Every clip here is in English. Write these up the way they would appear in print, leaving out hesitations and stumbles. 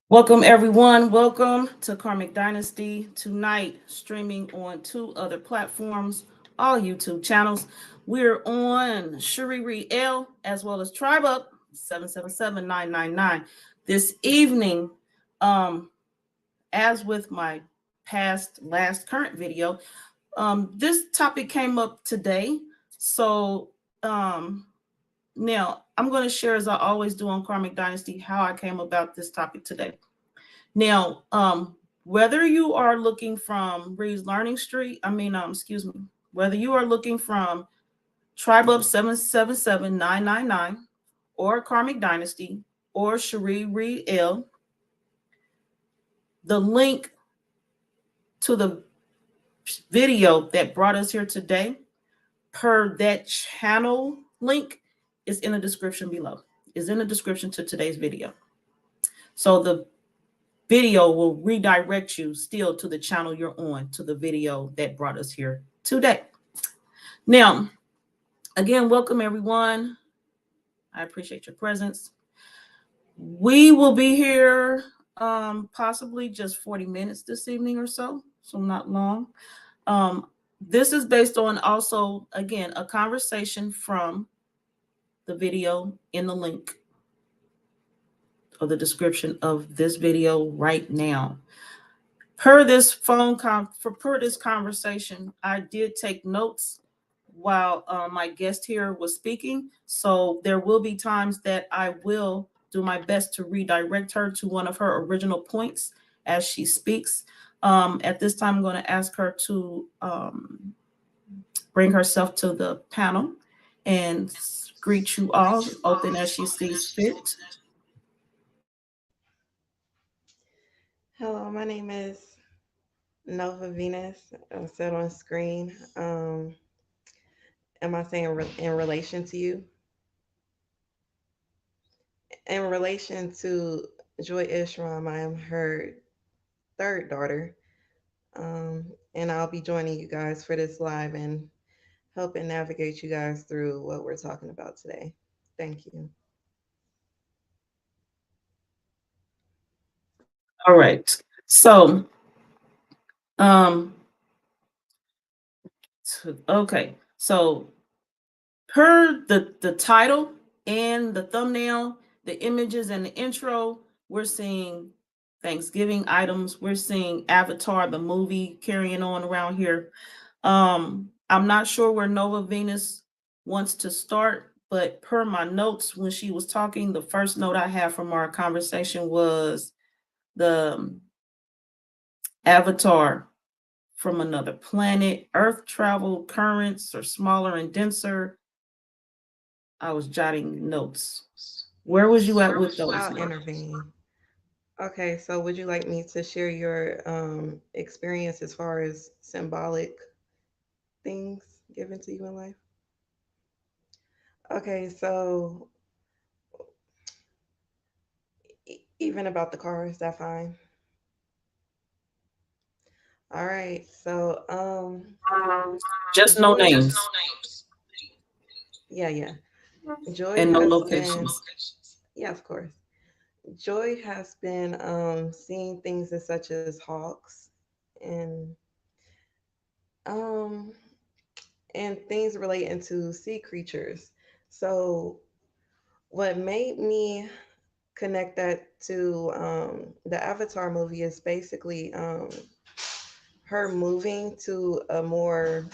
Welcome, everyone. Welcome to Karmic Dynasty. Tonight, streaming on two other platforms, all YouTube channels. We're on Shuri Reed L as well as Tribe Up 777999. This evening, as with my last current video, this topic came up today. So, now I'm going to share, as I always do on Karmic Dynasty, how I came about this topic today. Now, whether you are looking from Reed's Learning Street, whether you are looking from Tribe Up 777999 or Karmic Dynasty or Cherie Reed L, the link to the video that brought us here today per that channel link is in the description below, is in the description to today's video. So the video will redirect you still to the channel you're on, to the video that brought us here today. Now, again, welcome everyone. I appreciate your presence. We will be here possibly just 40 minutes this evening or so not long. This is based on also, again, a conversation from the video in the link or the description of this video right now. Per this conversation, I did take notes while my guest here was speaking. So there will be times that I will do my best to redirect her to one of her original points as she speaks. At this time, I'm going to ask her to bring herself to the panel and greet you all, open as she sees fit. Hello, my name is Nova Venus. I'm set on screen. Am I saying in relation to you? In relation to Joy Ishram, I am her third daughter. And I'll be joining you guys for this live and helping navigate you guys through what we're talking about today. Thank you. All right. So, okay. So per the title and the thumbnail, the images and the intro, we're seeing Thanksgiving items. We're seeing Avatar, the movie, carrying on around here. I'm not sure where Nova Venus wants to start, but per my notes when she was talking, the first note I had from our conversation was the Avatar from another planet, Earth travel currents are smaller and denser. I was jotting notes. Where was you at with those? I'll intervene. Okay, so would you like me to share your experience as far as symbolic things given to you in life? Okay, so even about the car, is that fine? All right, so Just no Joy, names yeah. Joy and no has been, locations. yeah, of course. Joy has been seeing things as such as hawks and um and things relating to sea creatures. So what made me connect that to the Avatar movie is basically her moving to a more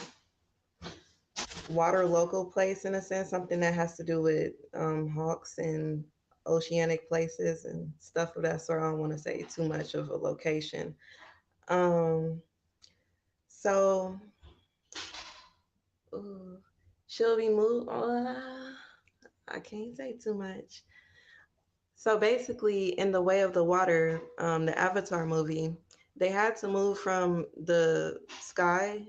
water local place, in a sense, something that has to do with hawks and oceanic places and stuff of that sort. I don't want to say too much of a location. Um, so, ooh, she'll be moved. I can't say too much. So basically, in the Way of the Water, the Avatar movie, they had to move from the sky,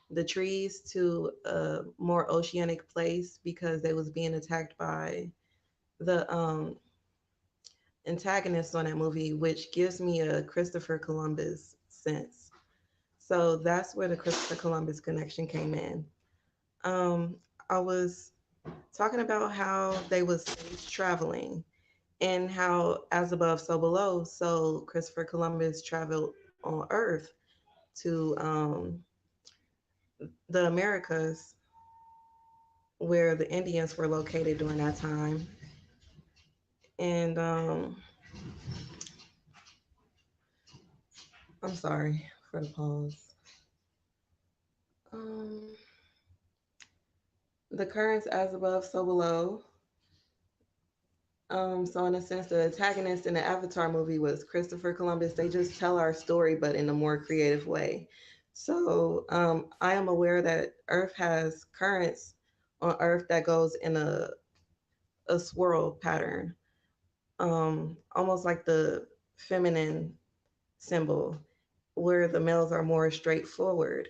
the trees, to a more oceanic place because they was being attacked by the antagonist on that movie, which gives me a Christopher Columbus sense. So that's where the Christopher Columbus connection came in. Um, I was talking about how they was space traveling, and how as above, so below. So Christopher Columbus traveled on Earth to the Americas, where the Indians were located during that time. And I'm sorry for the pause. Um, the currents as above, so below. So in a sense, the antagonist in the Avatar movie was Christopher Columbus. They just tell our story, but in a more creative way. So I am aware that Earth has currents on Earth that goes in a swirl pattern, almost like the feminine symbol, where the males are more straightforward.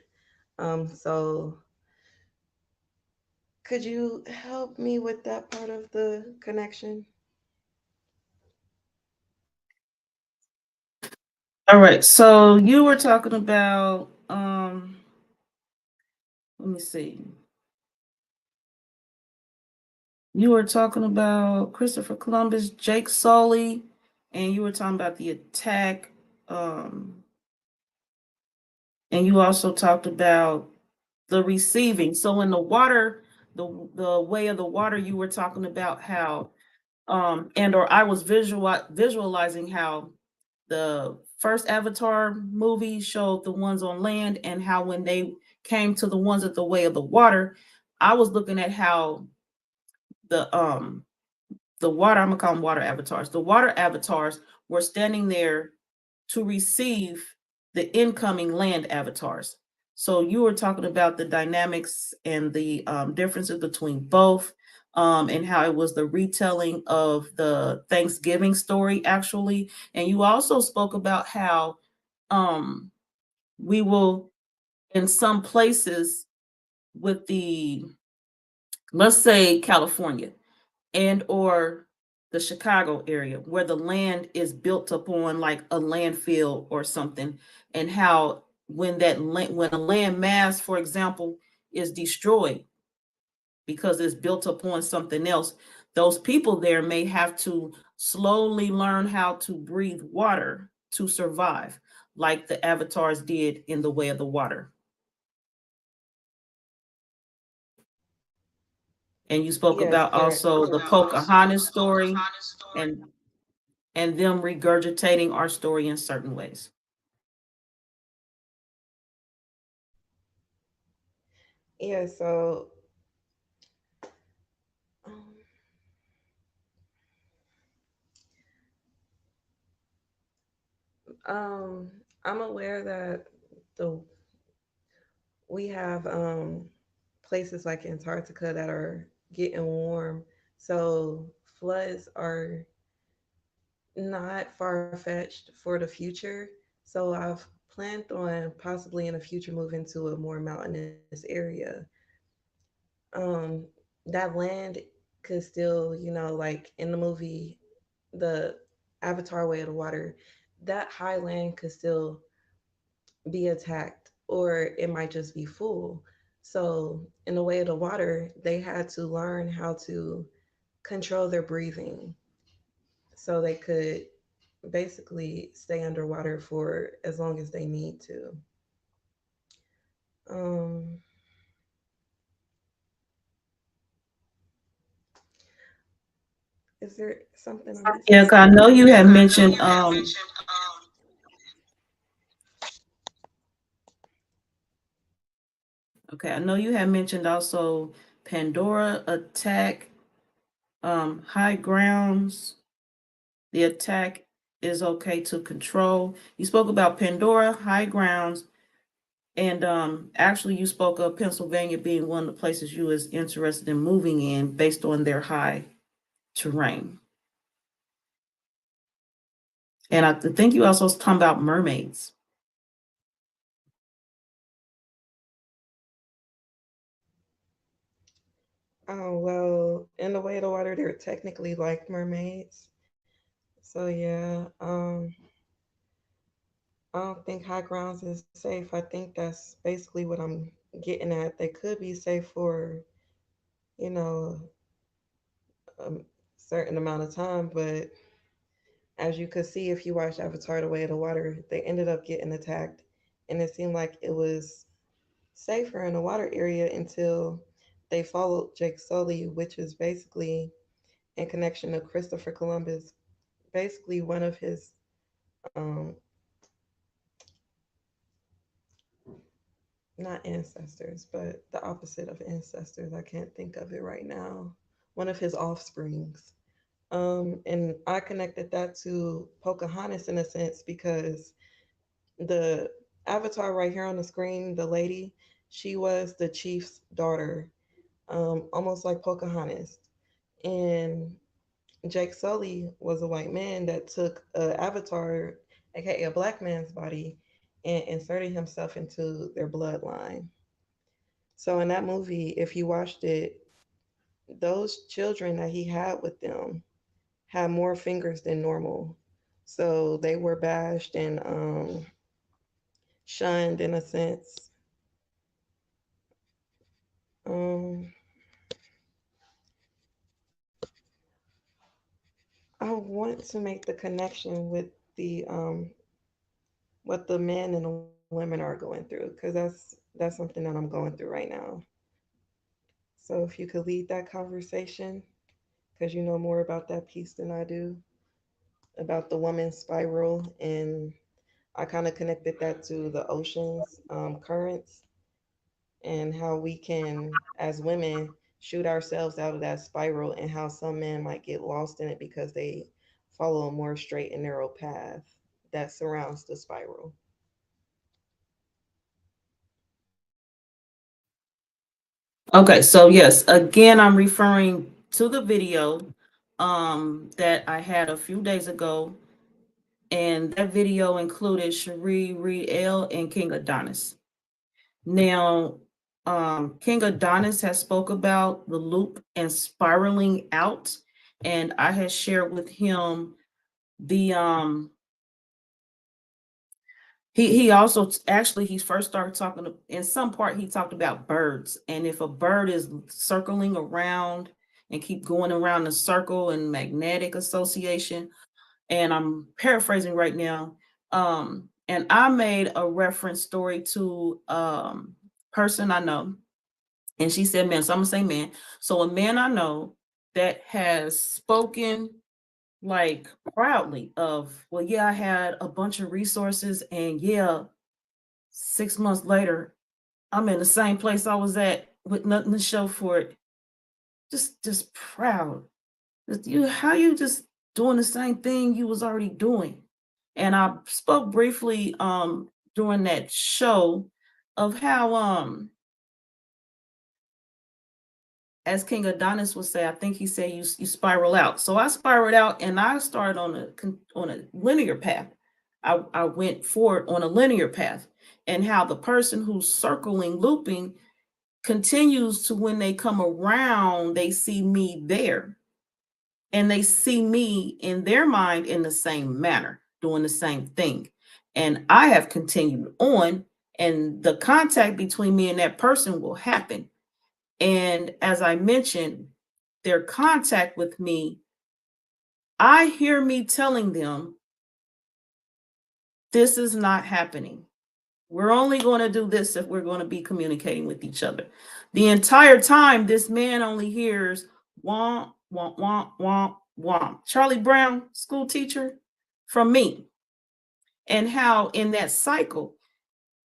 So could you help me with that part of the connection? All right. So you were talking about let me see. You were talking about Christopher Columbus, Jake Sully, and you were talking about the attack. And you also talked about the receiving. So in the water, the way of the water, you were talking about how and or I was visualizing how the first Avatar movie showed the ones on land and how when they came to the ones at the way of the water, I was looking at how the the water, I'm gonna call them water avatars. The water avatars were standing there to receive the incoming land avatars. So you were talking about the dynamics and the differences between both, and how it was the retelling of the Thanksgiving story, actually. And you also spoke about how um, we will, in some places, with the, let's say, California and or the Chicago area where the land is built upon like a landfill or something, and how when when a land mass, for example, is destroyed because it's built upon something else, those people there may have to slowly learn how to breathe water to survive, like the avatars did in the way of the water. And you spoke Yes, about correct. also the Pocahontas story and them regurgitating our story in certain ways. Yeah, so um, um, I'm aware that the we have places like Antarctica that are getting warm, so floods are not far fetched for the future. So I've planned on possibly in the future moving to a more mountainous area. Um, that land could still, like in the movie, the Avatar Way of the Water, that high land could still be attacked or it might just be full. So, in the way of the water, they had to learn how to control their breathing so they could basically stay underwater for as long as they need to. Um, is there something I'm Yeah, missing? 'cause I know you had mentioned okay, I know you had mentioned also Pandora attack, high grounds. The attack is okay to control. You spoke about Pandora, high grounds, and actually you spoke of Pennsylvania being one of the places you was interested in moving in based on their high terrain. And I think you also was talking about mermaids. Oh, well, in the way of the water, they're technically like mermaids. So, yeah, I don't think high grounds is safe. I think that's basically what I'm getting at. They could be safe for, you know, um, certain amount of time, but as you could see if you watched Avatar: The Way of the Water, they ended up getting attacked, and it seemed like it was safer in the water area until they followed Jake Sully, which is basically in connection to Christopher Columbus, basically one of his um, not ancestors, but the opposite of ancestors. I can't think of it right now. One of his offsprings. And I connected that to Pocahontas in a sense because the avatar right here on the screen, the lady, she was the chief's daughter, almost like Pocahontas. And Jake Sully was a white man that took a avatar, aka a black man's body, and inserted himself into their bloodline. So in that movie, if you watched it, those children that he had with them had more fingers than normal. So they were bashed and shunned in a sense. Um, I want to make the connection with the what the men and the women are going through because that's something that I'm going through right now. So if you could lead that conversation because you know more about that piece than I do about the woman's spiral, and I kind of connected that to the oceans currents and how we can, as women, shoot ourselves out of that spiral, and how some men might get lost in it because they follow a more straight and narrow path that surrounds the spiral. Okay, so yes, again, I'm referring to the video that I had a few days ago, and that video included Cherie Reed L and King Adonis. Now, King Adonis has spoke about the loop and spiraling out, and I had shared with him the he also actually he first started talking in some part he talked about birds, and if a bird is circling around and keep going around the circle and magnetic association, and I'm paraphrasing right now, and I made a reference story to person I know, and she said man, so I'm gonna say man. So a man I know that has spoken like proudly of, well, yeah, I had a bunch of resources, and yeah, 6 months later, I'm in the same place I was at with nothing to show for it. Just proud. You how you just doing the same thing you was already doing. And I spoke briefly during that show of how as King Adonis would say, I think he said you spiral out. So I spiraled out and I started on a linear path. I went forward on a linear path, and how the person who's circling, looping, continues to, when they come around, they see me there, and they see me in their mind in the same manner, doing the same thing. And I have continued on, and the contact between me and that person will happen. And as I mentioned, their contact with me, I hear me telling them, this is not happening. We're only going to do this if we're going to be communicating with each other. The entire time, this man only hears womp, womp, womp, womp, womp. Charlie Brown, school teacher, from me. And how in that cycle,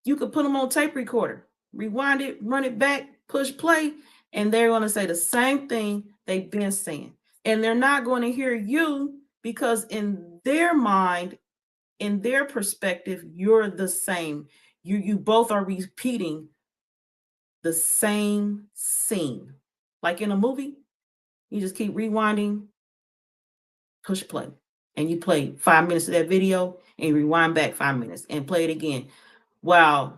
you could put them on tape recorder, rewind it, run it back, push play, and they're going to say the same thing they've been saying. And they're not going to hear you because in their mind, in their perspective, you're the same. You both are repeating the same scene. Like in a movie, you just keep rewinding, push play. And you play 5 minutes of that video and you rewind back 5 minutes and play it again. Wow.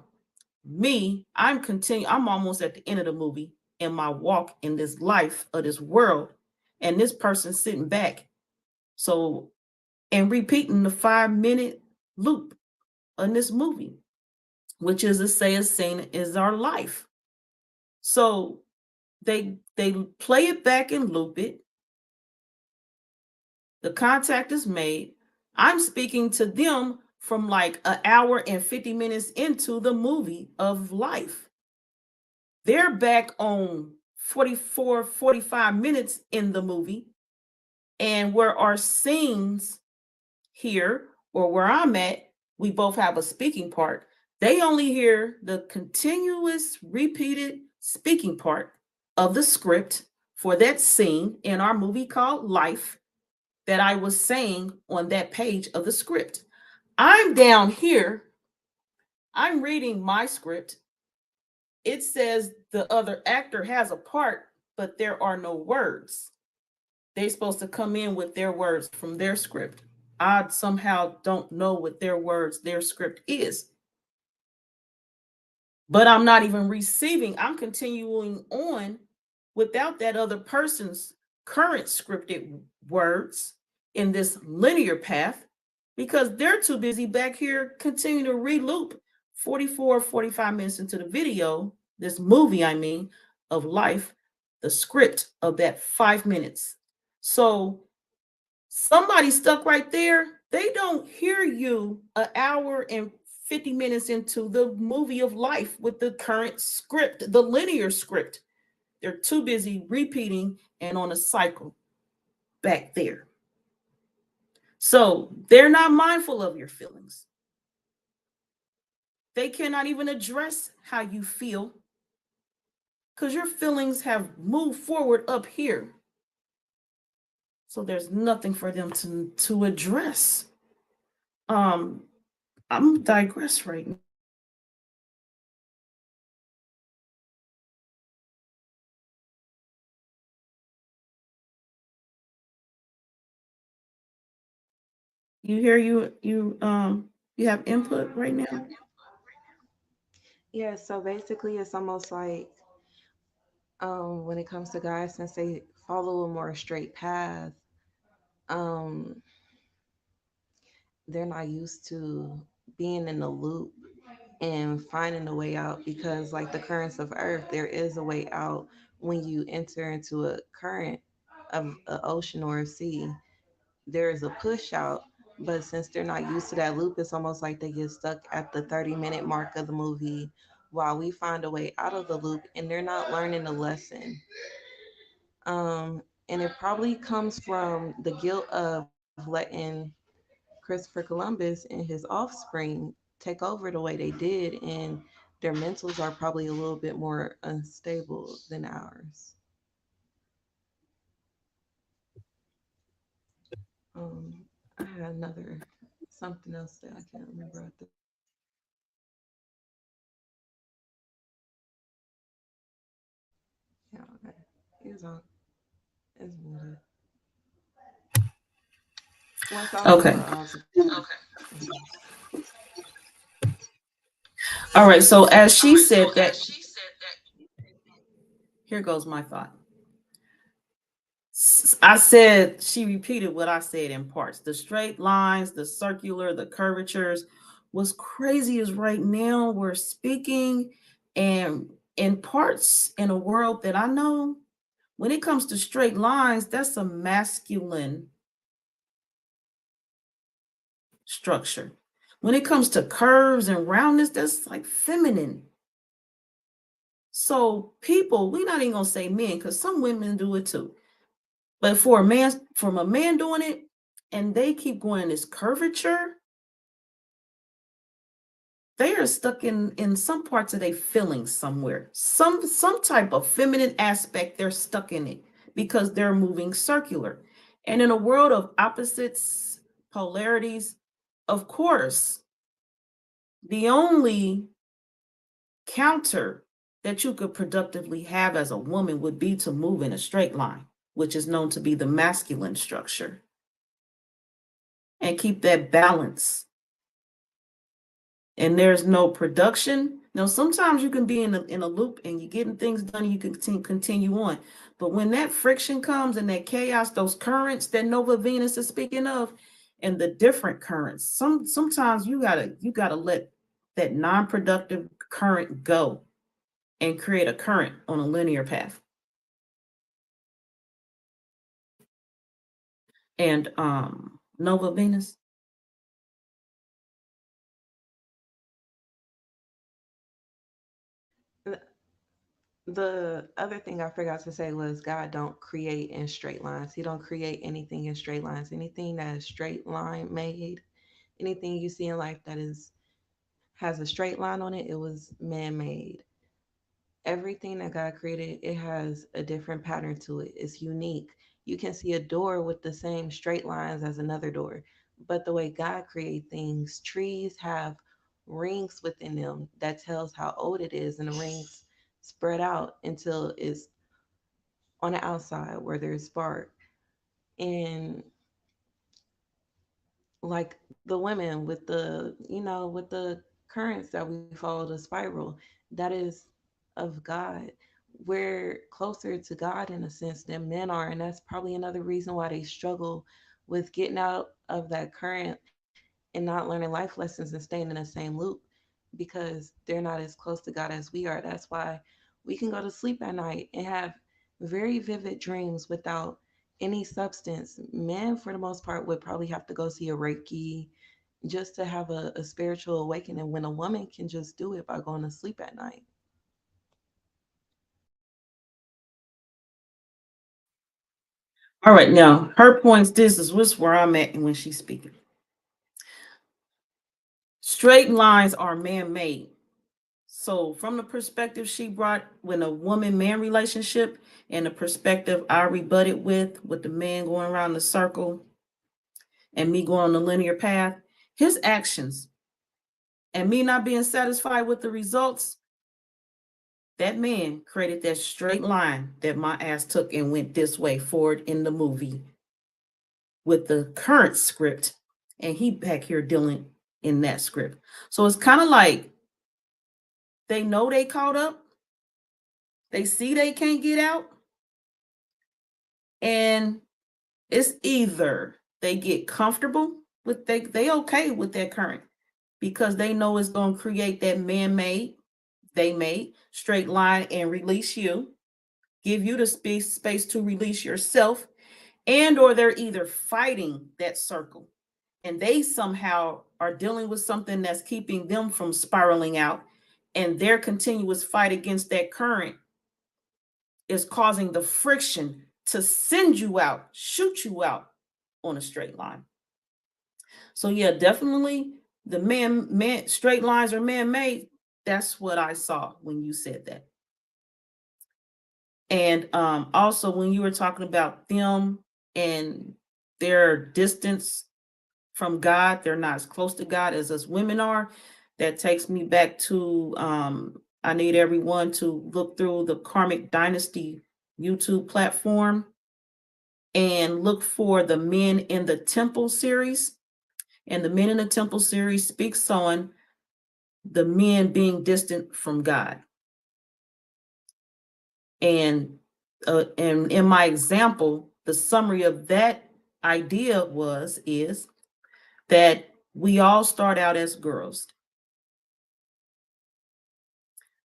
Me, I'm almost at the end of the movie in my walk in this life of this world, and this person sitting back. So, and repeating the 5 minute loop in this movie, which is to say a scene is our life. So they play it back and loop it, The contact is made. I'm speaking to them from like an hour and 50 minutes into the movie of life. They're back on 44, 45 minutes in the movie. And where our scenes here, or where I'm at, we both have a speaking part. They only hear the continuous repeated speaking part of the script for that scene in our movie called Life that I was saying on that page of the script. I'm down here, I'm reading my script. It says the other actor has a part, but there are no words. They're supposed to come in with their words from their script. I somehow don't know what their words, their script is. But I'm not even receiving, I'm continuing on without that other person's current scripted words in this linear path because they're too busy back here continuing to reloop 44, 45 minutes into the video, this movie, I mean, of life, the script of that 5 minutes. So somebody stuck right there, they don't hear you an hour and 50 minutes into the movie of life with the current script, the linear script. They're too busy repeating and on a cycle back there. So they're not mindful of your feelings. They cannot even address how you feel because your feelings have moved forward up here. So there's nothing for them to address. I'm digress right now. You hear you have input right now? Yeah, so basically it's almost like when it comes to guys, since they follow a more straight path, um, they're not used to being in the loop and finding a way out because like the currents of earth, there is a way out when you enter into a current of an ocean or a sea. There is a push out, but since they're not used to that loop, it's almost like they get stuck at the 30-minute mark of the movie while we find a way out of the loop and they're not learning the lesson. And it probably comes from the guilt of letting Christopher Columbus and his offspring take over the way they did, and their mentals are probably a little bit more unstable than ours. I had another something else that I can't remember at the yeah, okay. He was on it's muted. Once I Okay. remember, I'll just All right. So as she said that, here goes my thought. I said she repeated what I said in parts. The straight lines, the circular, the curvatures. What's crazy is right now we're speaking and in parts in a world that I know, when it comes to straight lines, that's a masculine structure. When it comes to curves and roundness, that's like feminine. So people, we're not even gonna say men, because some women do it too. But for a man, from a man doing it, and they keep going this curvature, they are stuck in some parts of their feelings somewhere. Some type of feminine aspect, they're stuck in it because they're moving circular. And in a world of opposites, polarities, of course, the only counter that you could productively have as a woman would be to move in a straight line, which is known to be the masculine structure, and keep that balance. And there's no production. Now, sometimes you can be in a loop and you're getting things done, and you can continue on. But when that friction comes and that chaos, those currents that Nova Venus is speaking of, and the different currents, sometimes you gotta let that non-productive current go and create a current on a linear path. and Nova Venus. The other thing I forgot to say was God don't create in straight lines. He don't create anything in straight lines. Anything that is straight line made, anything you see in life that is has a straight line on it, it was man made. Everything that God created, it has a different pattern to it. It's unique. You can see a door with the same straight lines as another door. But the way God created things, trees have rings within them that tells how old it is, and the rings spread out until it's on the outside where there's bark. And like the women with the, with the currents that we follow, the spiral, that is of God. We're closer to God in a sense than men are, and that's probably another reason why they struggle with getting out of that current and not learning life lessons and staying in the same loop, because they're not as close to God as we are. That's why we can go to sleep at night and have very vivid dreams without any substance. Men, for the most part, would probably have to go see a Reiki just to have a spiritual awakening, when a woman can just do it by going to sleep at night. All right, now her points. This is where I'm at when she's speaking. Straight lines are man-made. So, from the perspective she brought, when a woman-man relationship, and the perspective I rebutted with the man going around the circle and me going on the linear path, his actions and me not being satisfied with the results, that man created that straight line that my ass took and went this way forward in the movie with the current script, and he back here dealing in that script. So it's kind of like they know they caught up, they see they can't get out, and it's either they get comfortable with they okay with that current because they know it's going to create that man-made, they made straight line and release you, give you the space to release yourself, and or they're either fighting that circle and they somehow are dealing with something that's keeping them from spiraling out, and their continuous fight against that current is causing the friction to send you out, shoot you out on a straight line. So yeah, definitely the man straight lines are man-made. That's what I saw when you said that. And also when you were talking about them and their distance from God, they're not as close to God as us women are. That takes me back to I need everyone to look through the Karmic Dynasty YouTube platform and look for the Men in the Temple series. And the Men in the Temple series speaks on the men being distant from God. And in my example, the summary of that idea is that we all start out as girls.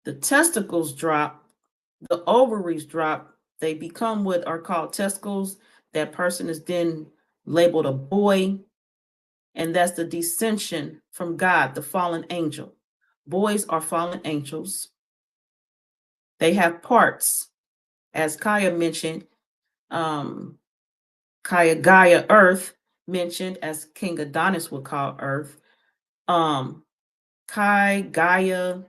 The testicles drop, the ovaries drop, they become what are called testicles. That person is then labeled a boy, and that's the descension from God, the fallen angel. Boys are fallen angels. They have parts, as Kaya mentioned, Kaya Gaia Earth mentioned, as King Adonis would call Earth. Kai Gaia,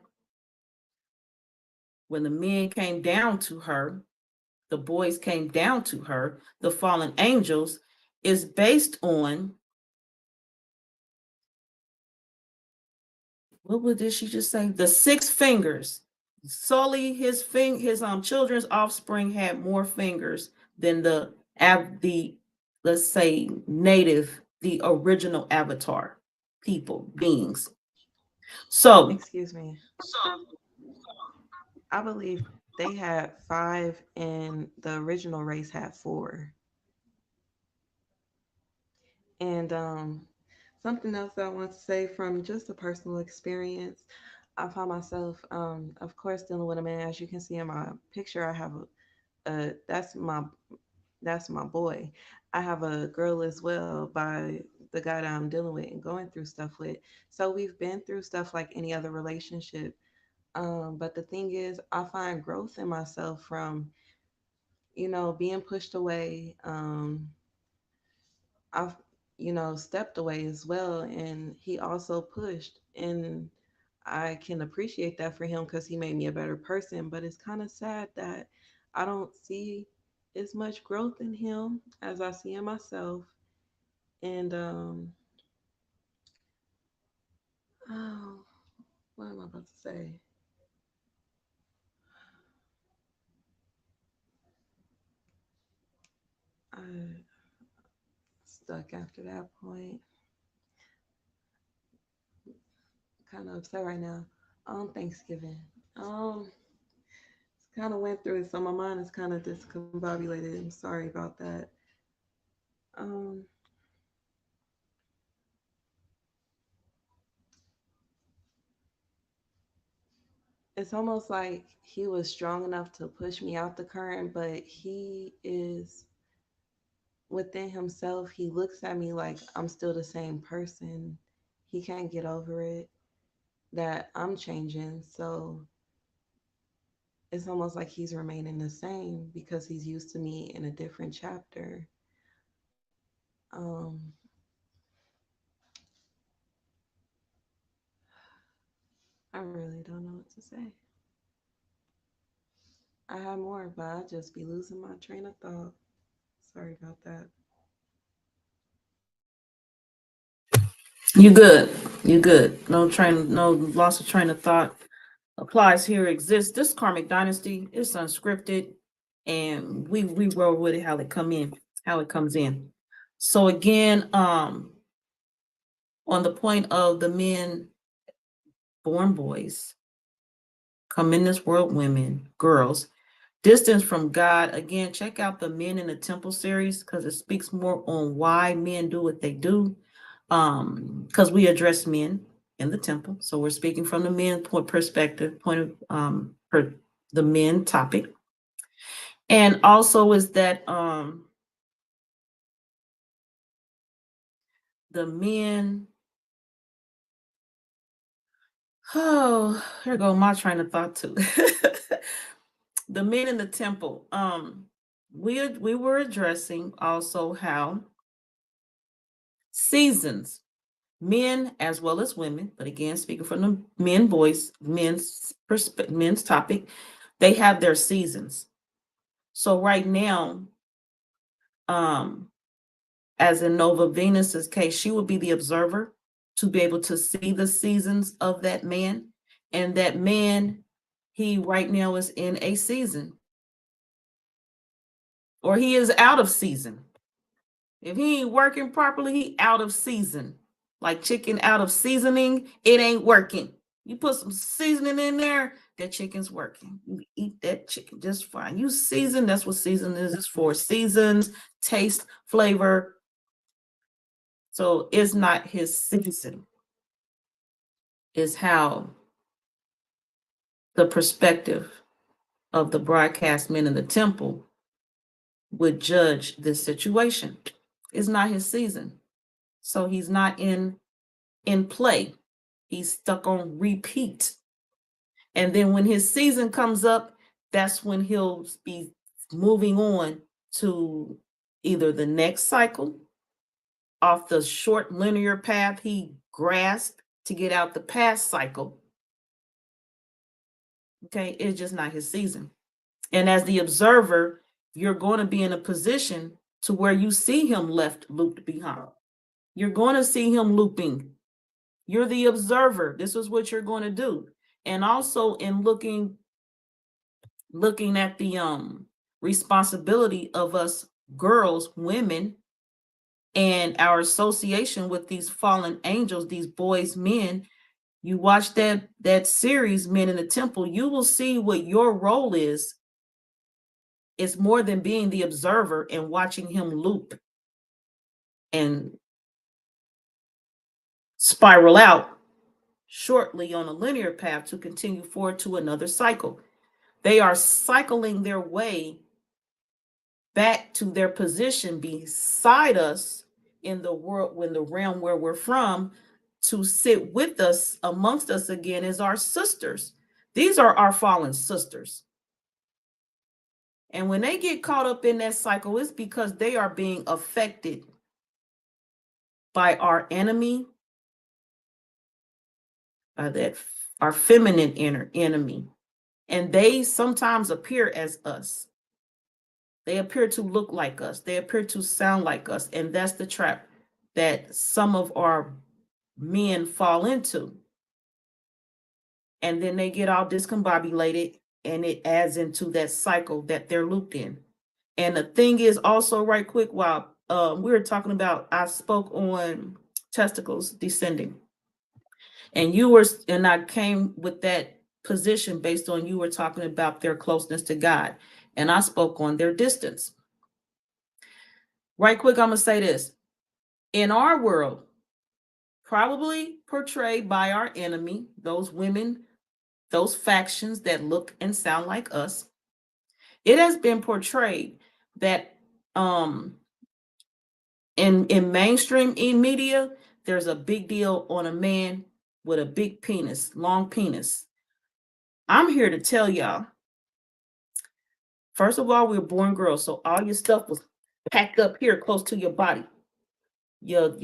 when the men came down to her, the boys came down to her, the fallen angels, is based on, what did she just say? The six fingers. Sully, his children's offspring had more fingers than the let's say native, the original avatar people, beings. So Excuse me. I believe they had five and the original race had four. And something else I want to say from just a personal experience, I found myself, of course, dealing with a man. As you can see in my picture, I have that's my That's my boy. I have a girl as well by the guy that I'm dealing with and going through stuff with. So we've been through stuff like any other relationship. But the thing is, I find growth in myself from, being pushed away. I've, stepped away as well. And he also pushed. And I can appreciate that for him because he made me a better person. But it's kind of sad that I don't see as much growth in him as I see in myself. And oh, what am I about to say? I stuck after that point. Kind of upset right now. Thanksgiving. Um, kind of went through it, so my mind is kind of discombobulated. I'm sorry about that. Um, it's almost like he was strong enough to push me out the current, but he is within himself. He looks at me like I'm still the same person. He can't get over it that I'm changing. So it's almost like he's remaining the same because he's used to me in a different chapter. Um, I really don't know what to say. I have more, but I just be losing my train of thought. Sorry about that. You good. You good. No loss of train of thought applies here, exists. This Karmic Dynasty is unscripted, and we roll with it how it comes in. So again, on the point of the men born boys, come in this world women, girls, distance from God. Again, check out the Men in the Temple series because it speaks more on why men do what they do. Because we address men in the temple, so we're speaking from the men point of per the men topic, and also is that the men. Oh, here go my train of thought too. The men in the temple. We were addressing also how seasons, men as well as women, but again speaking from the men's topic, they have their seasons. So right now, um, as in Nova Venus's case, she would be the observer to be able to see the seasons of that man, and that man, he right now is in a season, or he is out of season. If he ain't working properly, he out of season. Like chicken out of seasoning, it ain't working. You put some seasoning in there, that chicken's working. You eat that chicken just fine. You season, that's what season is. It's for seasons, taste, flavor. So it's not his season. Is how the perspective of the broadcast men in the temple would judge this situation. It's not his season. So he's not in play. He's stuck on repeat. And then when his season comes up, that's when he'll be moving on to either the next cycle off the short linear path he grasped to get out the past cycle. Okay, it's just not his season. And as the observer, you're going to be in a position to where you see him left looped behind. You're going to see him looping. You're the observer. This is what you're going to do. And also in looking at the responsibility of us girls, women, and our association with these fallen angels, these boys, men. You watch that series, Men in the Temple, you will see what your role is. It's more than being the observer and watching him loop and spiral out shortly on a linear path to continue forward to another cycle. They are cycling their way back to their position beside us in the world, when the realm where we're from, to sit with us amongst us again as our sisters. These are our fallen sisters. And when they get caught up in that cycle, it's because they are being affected by our enemy, that our feminine inner enemy. And they sometimes appear as us. They appear to look like us. They appear to sound like us. And that's the trap that some of our men fall into. And then they get all discombobulated, and it adds into that cycle that they're looped in. And the thing is also, right quick, while we were talking about, I spoke on testicles descending. And I came with that position based on, you were talking about their closeness to God. And I spoke on their distance. Right quick, I'm going to say this. In our world, probably portrayed by our enemy, those women, those factions that look and sound like us, it has been portrayed that in mainstream media, there's a big deal on a man with a big penis, long penis. I'm here to tell y'all, first of all, we were born girls, so all your stuff was packed up here close to your body. Your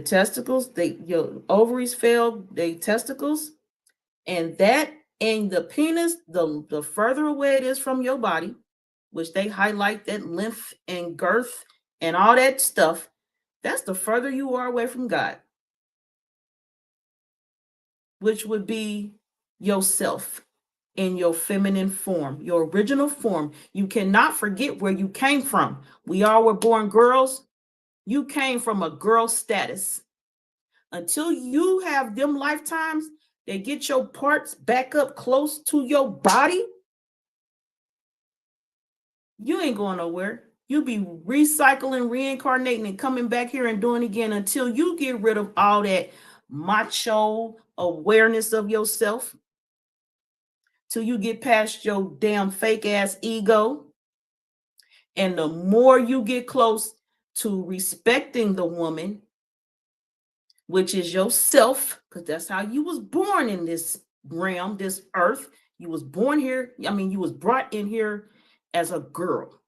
testicles, your ovaries fell, they testicles, and that, and the penis, the further away it is from your body, which they highlight that length and girth and all that stuff, that's the further you are away from God, which would be yourself in your feminine form, your original form. You cannot forget where you came from. We all were born girls. You came from a girl status. Until you have them lifetimes, they get your parts back up close to your body, you ain't going nowhere. You be recycling, reincarnating, and coming back here and doing it again until you get rid of all that macho awareness of yourself, till you get past your damn fake ass ego. And the more you get close to respecting the woman, which is yourself, because that's how you was born in this realm, this earth. You was born here. You was brought in here as a girl.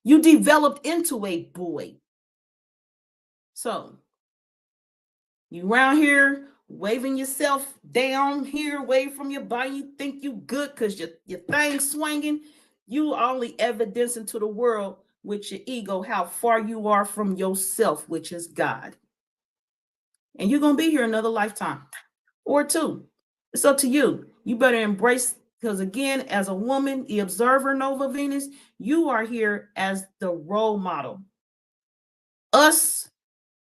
You developed into a boy. So you around here waving yourself down here away from your body. You think you good because your thing swinging. You only evidencing to the world with your ego how far you are from yourself, which is God. And you're going to be here another lifetime or two. It's up to you. You better embrace, because again, as a woman, the observer, Nova Venus, you are here as the role model. Us,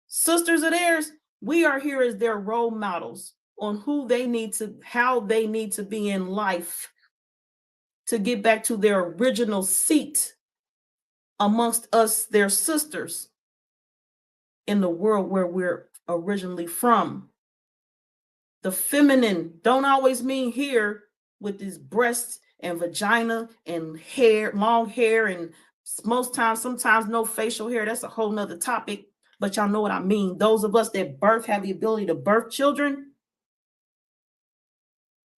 sisters of theirs, we are here as their role models on how they need to be in life to get back to their original seat amongst us, their sisters, in the world where we're originally from. The feminine don't always mean here with these breasts and vagina and hair, long hair, and sometimes no facial hair. That's a whole nother topic, but y'all know what I mean. Those of us that have the ability to birth children,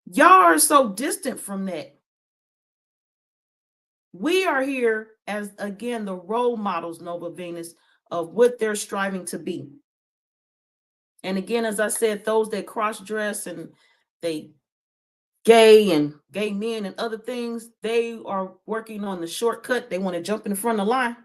y'all are so distant from that. We are here as, again, the role models, Nova Venus, of what they're striving to be. And again, as I said, those that cross-dress and they gay men and other things, they are working on the shortcut. They want to jump in front of the line.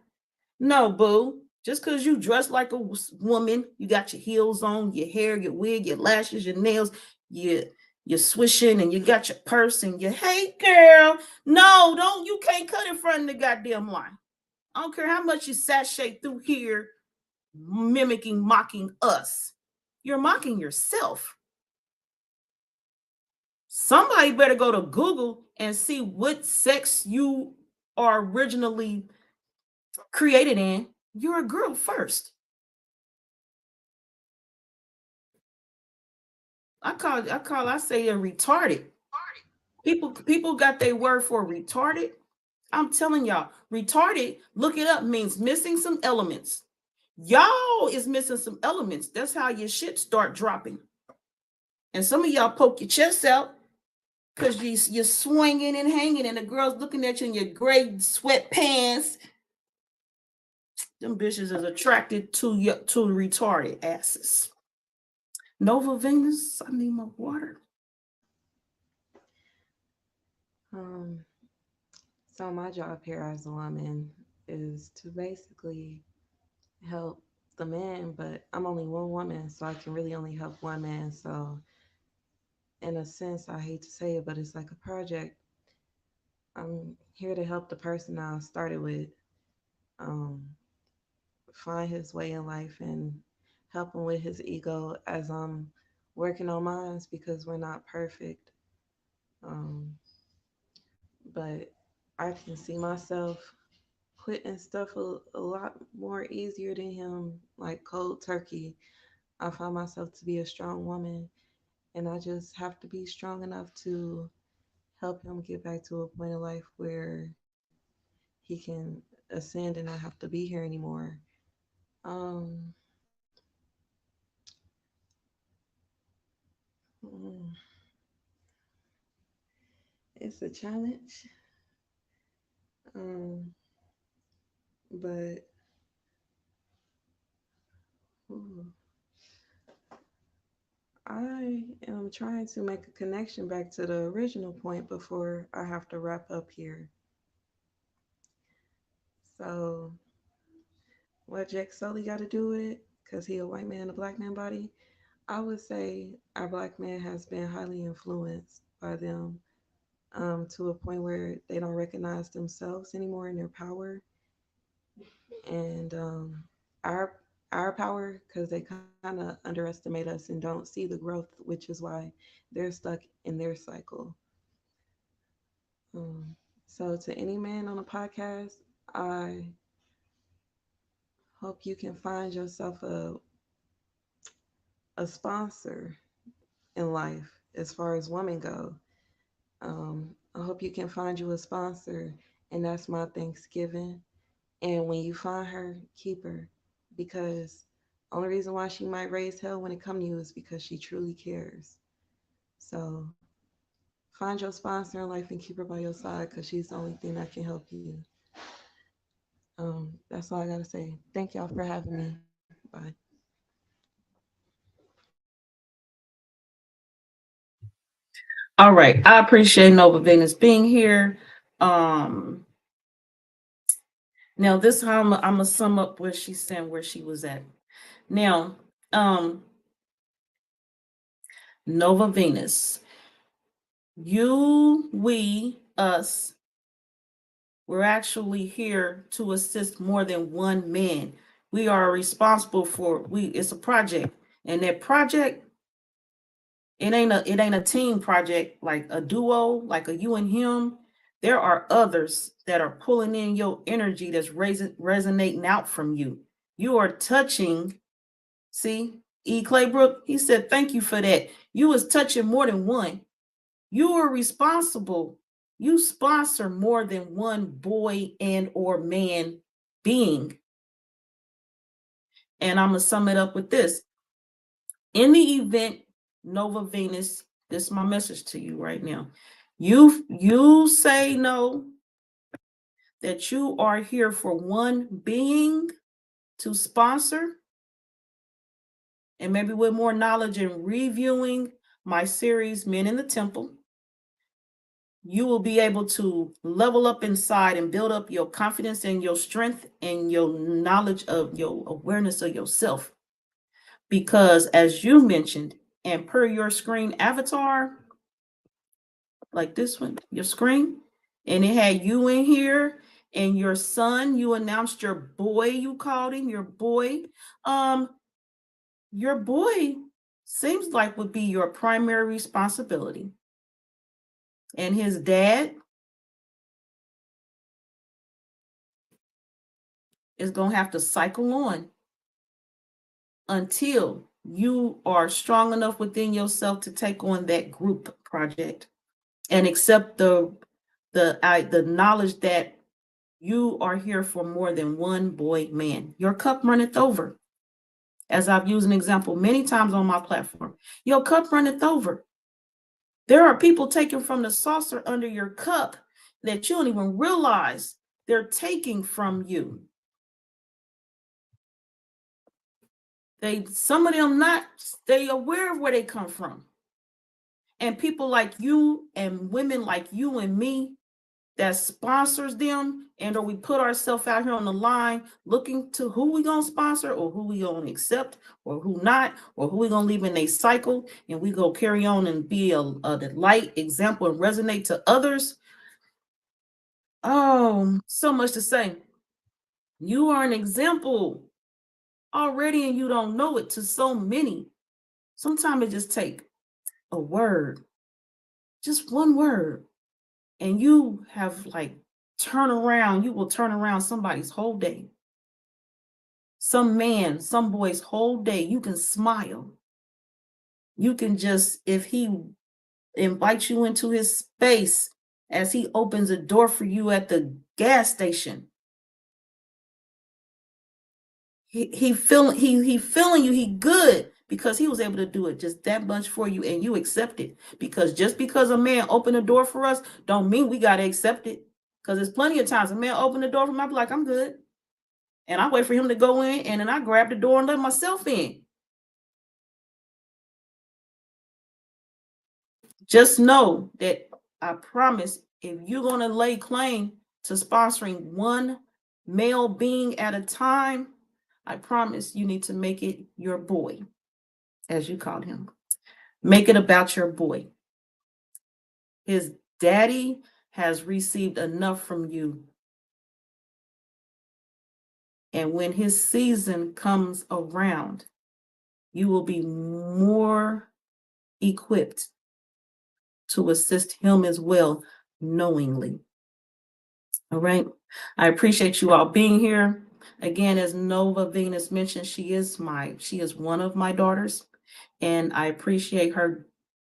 No, boo. Just because you dress like a woman, you got your heels on, your hair, your wig, your lashes, your nails, you're swishing, and you got your purse, and hey girl, no, you can't cut in front of the goddamn line. I don't care how much you sashay through here mocking us. You're mocking yourself. Somebody better go to Google and see what sex you are originally created in. You're a girl first. I say they're retarded. People got their word for retarded. I'm telling y'all, retarded, look it up, means missing some elements. Y'all is missing some elements. That's how your shit start dropping. And some of y'all poke your chest out because you're swinging and hanging, and the girl's looking at you in your gray sweatpants. Them bitches is attracted to retarded asses. Nova Venus, I need my water. So my job here as a woman is to basically help the man, but I'm only one woman, so I can really only help one man. So in a sense, I hate to say it, but it's like a project. I'm here to help the person I started with um, find his way in life and help him with his ego as I'm working on mine because we're not perfect. Um, but I can see myself quitting stuff a lot more easier than him, like cold turkey. I find myself to be a strong woman, and I just have to be strong enough to help him get back to a point of life where he can ascend and not have to be here anymore. Um, mm, it's a challenge, um, but ooh, I am trying to make a connection back to the original point before I have to wrap up here. So, what Jake Sully got to do with it? Because he a white man in a black man body? I would say our black man has been highly influenced by them to a point where they don't recognize themselves anymore in their power, and our our power because they kind of underestimate us and don't see the growth, which is why they're stuck in their cycle. Um, so, to any man on the podcast, I hope you can find yourself a sponsor in life as far as women go. I hope you can find you a sponsor, and that's my Thanksgiving. And when you find her, keep her, because only reason why she might raise hell when it comes to you is because she truly cares. So find your sponsor in life and keep her by your side because she's the only thing that can help you. That's all I gotta say. Thank y'all for having me. Bye. All right. I appreciate Nova Venus being here. Um, Now this how I'm gonna sum up where she's saying where she was at. Now, Nova Venus, you, we, us, we're actually here to assist more than one man. We are responsible for it's a project, and that project, it ain't a team project like a duo, like a you and him. There are others that are pulling in your energy that's resonating out from you. You are touching. See, E. Claybrook, he said, thank you for that. You was touching more than one. You are responsible. You sponsor more than one boy and or man being. And I'm going to sum it up with this. In the event, Nova Venus, this is my message to you right now. You say no, that you are here for one being to sponsor, and maybe with more knowledge and reviewing my series, Men in the Temple, you will be able to level up inside and build up your confidence and your strength and your knowledge of your awareness of yourself. Because as you mentioned, and per your screen avatar, like this one, your screen, and it had you in here and your son, you announced your boy, you called him your boy. Um, your boy seems like would be your primary responsibility. And his dad is going to have to cycle on until you are strong enough within yourself to take on that group project and accept the knowledge that You are here for more than one boy, man. Your cup runneth over. As I've used an example many times on my platform, your cup runneth over. There are people taking from the saucer under your cup that you don't even realize they're taking from you. Some of them not stay aware of where they come from. And people like you and women like you and me that sponsors them, and or we put ourselves out here on the line looking to who we gonna sponsor or who we gonna accept or who not, or who we gonna leave in a cycle, and we go carry on and be a light example and resonate to others. Oh, so much to say. You are an example already and you don't know it to so many. Sometimes it just takes a word, just one word, and you have like you will turn around somebody's whole day. Some man, some boy's whole day. You can smile. You can just, if he invites you into his space, as he opens a door for you at the gas station, he feeling you, he good because he was able to do it just that much for you, and you accept it. Because just because a man opened a door for us don't mean we got to accept it. Because there's plenty of times a man opened the door for me, I'll be like, I'm good. And I wait for him to go in, and then I grab the door and let myself in. Just know that I promise, if you're going to lay claim to sponsoring one male being at a time, I promise you need to make it your boy, as you called him. Make it about your boy. His daddy has received enough from you. And when his season comes around, you will be more equipped to assist him as well, knowingly. All right. I appreciate you all being here. Again, as Nova Venus mentioned, she is one of my daughters, and I appreciate her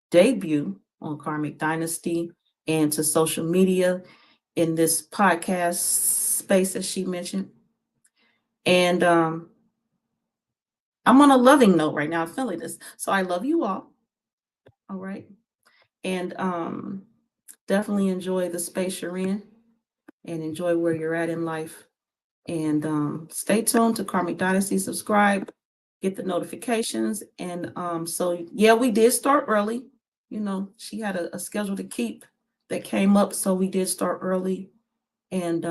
debut on Karmic Dynasty and to social media in this podcast space, as she mentioned. And I'm on a loving note right now. I'm feeling this. So I love you all. All right. And definitely enjoy the space you're in and enjoy where you're at in life. And stay tuned to Karmic Dynasty. Subscribe, get the notifications. And so, yeah, we did start early. You know, she had a schedule to keep that came up. So we did start early. And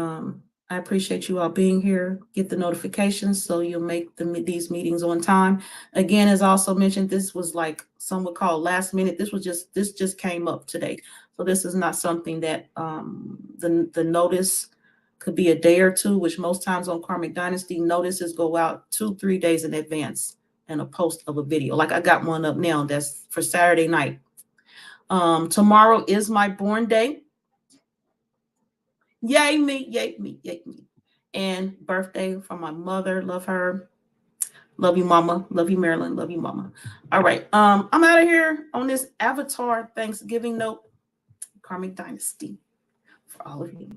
I appreciate you all being here. Get the notifications so you'll make these meetings on time. Again, as I also mentioned, this was like some would call last minute. This just came up today. So this is not something that the notice could be a day or two, which most times on Karmic Dynasty, notices go out 2-3 days in advance and a post of a video. Like I got one up now that's for Saturday night. Tomorrow is my born day. Yay me, yay me, yay me. And birthday from my mother. Love her. Love you, mama. Love you, Marilyn. Love you, mama. All right. I'm out of here on this Avatar Thanksgiving note. Karmic Dynasty for all of you.